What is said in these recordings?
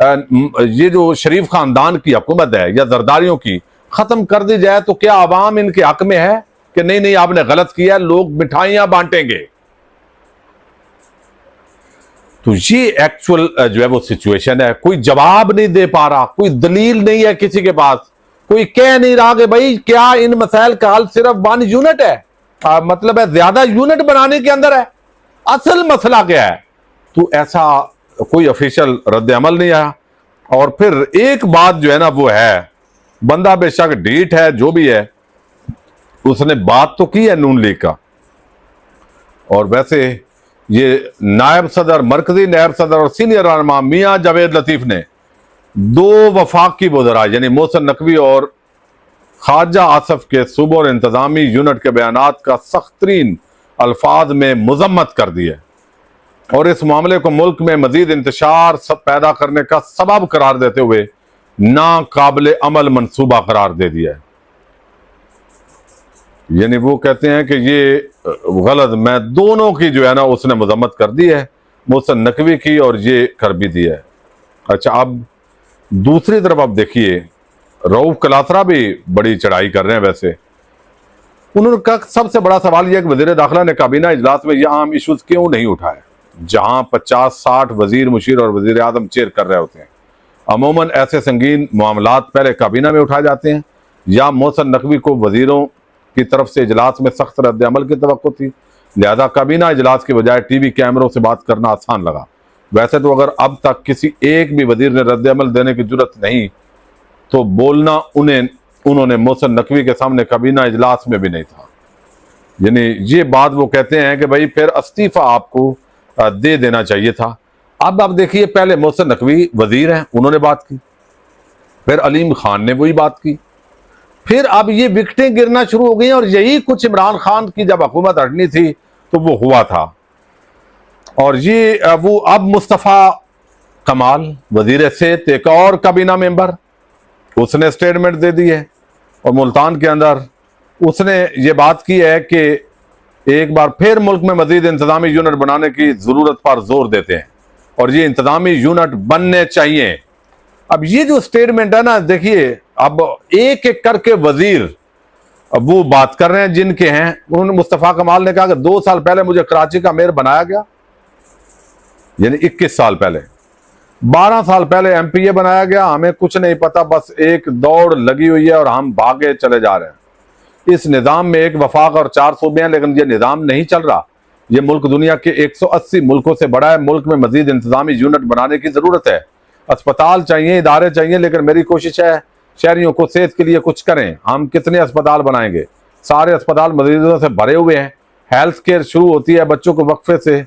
یہ جو شریف خاندان کی حکومت ہے یا زرداریوں کی ختم کر دی جائے تو کیا عوام ان کے حق میں ہے کہ نہیں نہیں آپ نے غلط کیا، لوگ مٹھائیاں بانٹیں گے؟ تو یہ ایکچول جو ہے وہ سچویشن ہے. کوئی جواب نہیں دے پا رہا، کوئی دلیل نہیں ہے کسی کے پاس، کوئی کہہ نہیں رہا کہ بھائی کیا ان مسائل کا حل صرف 1 یونٹ ہے، مطلب ہے زیادہ یونٹ بنانے کے اندر ہے، اصل مسئلہ کیا ہے؟ تو ایسا کوئی افیشل رد عمل نہیں آیا. اور پھر ایک بات جو ہے نا وہ ہے، بندہ بے شک ڈھیٹ ہے جو بھی ہے، اس نے بات تو کی ہے نون لیگ کا. اور ویسے یہ نائب صدر، مرکزی نائب صدر اور سینئر رہنما میاں جاوید لطیف نے 2 وفاقی وزراء یعنی محسن نقوی اور خواجہ آصف کے صوبوں اور انتظامی یونٹ کے بیانات کا سخت ترین الفاظ میں مذمت کر دی ہے اور اس معاملے کو ملک میں مزید انتشار پیدا کرنے کا سبب قرار دیتے ہوئے ناقابل عمل منصوبہ قرار دے دیا ہے. یعنی وہ کہتے ہیں کہ یہ غلط، میں دونوں کی جو ہے نا اس نے مذمت کر دی ہے، محسن نقوی کی اور یہ کر بھی دی ہے. اچھا اب دوسری طرف آپ دیکھیے، رؤوف کلاترا بھی بڑی چڑھائی کر رہے ہیں. ویسے انہوں نے کہا سب سے بڑا سوال یہ ہے کہ وزیر داخلہ نے کابینہ اجلاس میں یہ عام ایشوز کیوں نہیں اٹھائے جہاں 50-60 وزیر مشیر اور وزیر اعظم چیئر کر رہے ہوتے ہیں. عموماً ایسے سنگین معاملات پہلے کابینہ میں اٹھائے جاتے ہیں، یا محسن نقوی کو وزیروں کی طرف سے اجلاس میں سخت رد عمل کی توقع تھی، لہذا کابینہ اجلاس کی بجائے ٹی وی کیمروں سے بات کرنا آسان لگا. ویسے تو اگر اب تک کسی ایک بھی وزیر نے رد عمل دینے کی جرت نہیں تو بولنا انہوں نے محسن نقوی کے سامنے کابینہ اجلاس میں بھی نہیں تھا. یعنی یہ بات وہ کہتے ہیں کہ بھائی پھر استعفیٰ آپ کو دے دینا چاہیے تھا. اب آپ دیکھیے، پہلے محسن نقوی وزیر ہیں، انہوں نے بات کی، پھر علیم خان نے وہی بات کی، پھر اب یہ وکٹیں گرنا شروع ہو گئی، اور یہی کچھ عمران خان کی جب حکومت ہٹنی تھی تو وہ ہوا تھا. اور یہ وہ اب مصطفیٰ کمال وزیر صحت ایک اور کابینہ ممبر، اس نے سٹیٹمنٹ دے دی ہے اور ملتان کے اندر اس نے یہ بات کی ہے کہ ایک بار پھر ملک میں مزید انتظامی یونٹ بنانے کی ضرورت پر زور دیتے ہیں اور یہ انتظامی یونٹ بننے چاہیے. اب یہ جو سٹیٹمنٹ ہے نا، دیکھیے اب ایک ایک کر کے وزیر اب وہ بات کر رہے ہیں جن کے ہیں. انہوں نے مصطفیٰ کمال نے کہا کہ 2 سال پہلے مجھے کراچی کا میئر بنایا گیا، یعنی 21 سال پہلے. 12 سال پہلے ایم پی اے بنایا گیا، ہمیں کچھ نہیں پتا، بس ایک دوڑ لگی ہوئی ہے اور ہم بھاگے چلے جا رہے ہیں. اس نظام میں ایک وفاق اور 4 صوبے ہیں، لیکن یہ نظام نہیں چل رہا. یہ ملک دنیا کے 180 ملکوں سے بڑا ہے. ملک میں مزید انتظامی یونٹ بنانے کی ضرورت ہے. اسپتال چاہیے، ادارے چاہیے، لیکن میری کوشش ہے شہریوں کو صحت کے لیے کچھ کریں. ہم کتنے اسپتال بنائیں گے؟ سارے اسپتال مریضوں سے بھرے ہوئے ہیں. ہیلتھ کیئر شروع ہوتی ہے بچوں کو وقفے سے،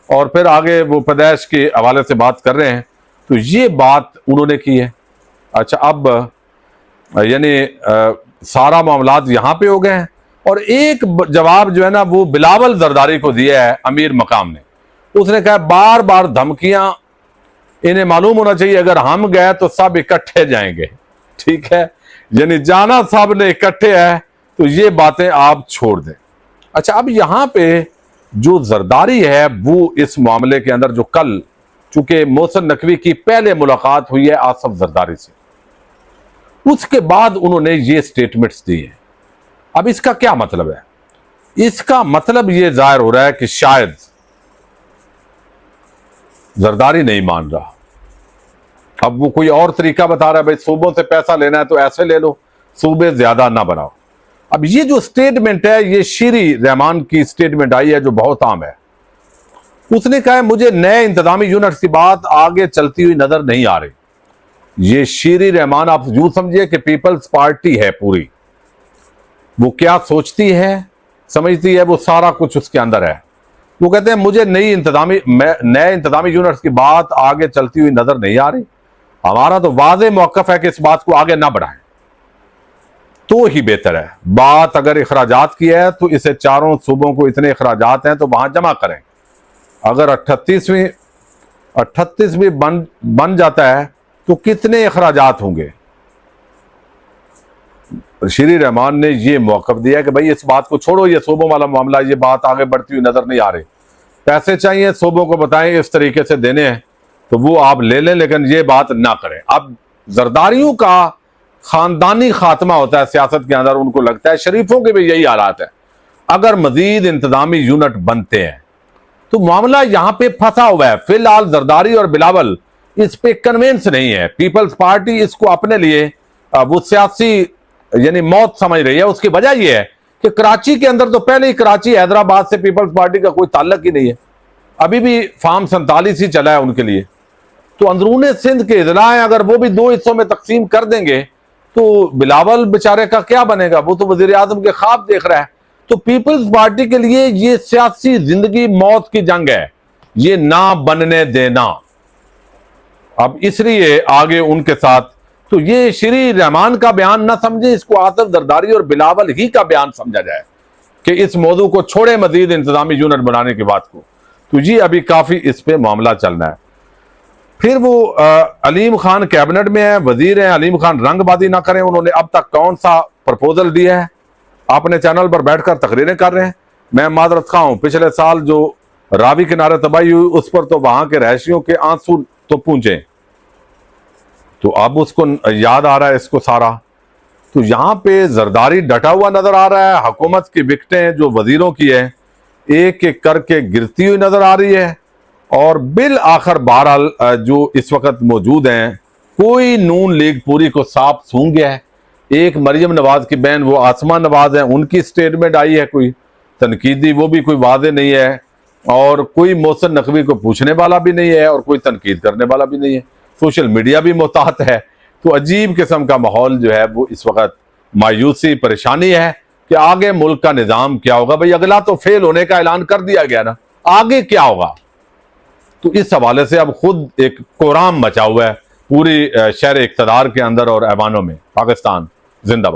اور پھر آگے وہ پیدائش کے حوالے سے بات کر رہے ہیں. تو یہ بات انہوں نے کی ہے. اچھا اب یعنی سارا معاملات یہاں پہ ہو گئے ہیں. اور ایک جواب جو ہے نا وہ بلاول زرداری کو دیا ہے امیر مقام نے. اس نے کہا بار بار دھمکیاں، انہیں معلوم ہونا چاہیے اگر ہم گئے تو سب اکٹھے جائیں گے. ٹھیک ہے، یعنی جانا سب نے اکٹھے ہے، تو یہ باتیں آپ چھوڑ دیں. اچھا اب یہاں پہ جو زرداری ہے وہ اس معاملے کے اندر جو کل، چونکہ محسن نقوی کی پہلے ملاقات ہوئی ہے آصف زرداری سے، اس کے بعد انہوں نے یہ سٹیٹمنٹس دی ہیں. اب اس کا کیا مطلب ہے؟ اس کا مطلب یہ ظاہر ہو رہا ہے کہ شاید زرداری نہیں مان رہا. اب وہ کوئی اور طریقہ بتا رہا ہے، بھائی صوبوں سے پیسہ لینا ہے تو ایسے لے لو، صوبے زیادہ نہ بناؤ. اب یہ جو سٹیٹمنٹ ہے یہ شیری رحمان کی سٹیٹمنٹ آئی ہے جو بہت عام ہے. اس نے کہا ہے مجھے نئے انتظامی یونٹس کی بات آگے چلتی ہوئی نظر نہیں آ رہی. یہ شیری رحمان آپ یوں سمجھیے کہ پیپلز پارٹی ہے پوری. وہ کیا سوچتی ہے سمجھتی ہے وہ سارا کچھ اس کے اندر ہے. وہ کہتے ہیں مجھے نئے انتظامی یونٹس کی بات آگے چلتی ہوئی نظر نہیں آ رہی. ہمارا تو واضح موقف ہے کہ اس بات کو آگے نہ بڑھائیں تو ہی بہتر ہے. بات اگر اخراجات کی ہے تو اسے 4 صوبوں کو اتنے اخراجات ہیں تو وہاں جمع کریں. اگر 38ویں بن جاتا ہے تو کتنے اخراجات ہوں گے؟ شیری رحمان نے یہ موقف دیا کہ بھائی اس بات کو چھوڑو، یہ صوبوں والا معاملہ، یہ بات آگے بڑھتی ہوئی نظر نہیں آ رہی. پیسے چاہیے صوبوں کو بتائیں اس طریقے سے دینے ہیں تو وہ آپ لے لیں، لیکن یہ بات نہ کریں۔ اب زرداریوں کا خاندانی خاتمہ ہوتا ہے سیاست کے اندر، ان کو لگتا ہے شریفوں کے بھی یہی حالات ہے، اگر مزید انتظامی یونٹ بنتے ہیں تو معاملہ یہاں پہ پھنسا ہوا ہے۔ فی الحال زرداری اور بلاول اس پہ کنونس نہیں ہے، پیپلز پارٹی اس کو اپنے لیے وہ سیاسی یعنی موت سمجھ رہی ہے۔ اس کی وجہ یہ ہے کہ کراچی کے اندر تو پہلے ہی کراچی حیدرآباد سے پیپلز پارٹی کا کوئی تعلق ہی نہیں ہے، ابھی بھی فارم 47 ہی چلا ہے ان کے لیے۔ تو اندرون سندھ کے اضلاع ہیں، اگر وہ بھی 2 حصوں میں تقسیم کر دیں گے تو بلاول بیچارے کا کیا بنے گا؟ وہ تو وزیر اعظم کے خواب دیکھ رہا ہے۔ تو پیپلز پارٹی کے لیے یہ سیاسی زندگی موت کی جنگ ہے، یہ نہ بننے دینا۔ اب اس لیے آگے ان کے ساتھ تو یہ شری رحمان کا بیان نہ سمجھے، اس کو آصف زرداری اور بلاول ہی کا بیان سمجھا جائے کہ اس موضوع کو چھوڑے مزید انتظامی یونٹ بنانے کی بات کو۔ تو یہ ابھی کافی اس پہ معاملہ چلنا ہے۔ پھر وہ علیم خان کیبنٹ میں ہیں، وزیر ہیں، علیم خان رنگ بازی نہ کریں، انہوں نے اب تک کون سا پرپوزل دیا ہے؟ اپنے چینل پر بیٹھ کر تقریریں کر رہے ہیں۔ میں معذرت خواہ ہوں، پچھلے سال جو راوی کنارے تباہی ہوئی اس پر تو وہاں کے رہائشیوں کے آنسو تو پونچے، تو اب اس کو یاد آ رہا ہے اس کو سارا۔ تو یہاں پہ زرداری ڈٹا ہوا نظر آ رہا ہے، حکومت کی وکٹیں جو وزیروں کی ہے ایک ایک کر کے گرتی ہوئی نظر آ رہی ہے، اور بالآخر بہرحال جو اس وقت موجود ہیں، کوئی نون لیگ پوری کو سانپ سونگ گیا ہے۔ ایک مریم نواز کی بہن وہ آسمہ نواز ہیں، ان کی سٹیٹمنٹ آئی ہے کوئی تنقیدی، وہ بھی کوئی واضح نہیں ہے، اور کوئی محسن نقوی کو پوچھنے والا بھی نہیں ہے اور کوئی تنقید کرنے والا بھی نہیں ہے۔ سوشل میڈیا بھی محتاط ہے۔ تو عجیب قسم کا ماحول جو ہے وہ اس وقت مایوسی پریشانی ہے کہ آگے ملک کا نظام کیا ہوگا۔ بھئی اگلا تو فیل ہونے کا اعلان کر دیا گیا نا، آگے کیا ہوگا؟ تو اس حوالے سے اب خود ایک کورام مچا ہوا ہے پوری شہر اقتدار کے اندر اور ایوانوں میں۔ پاکستان زندہ باد۔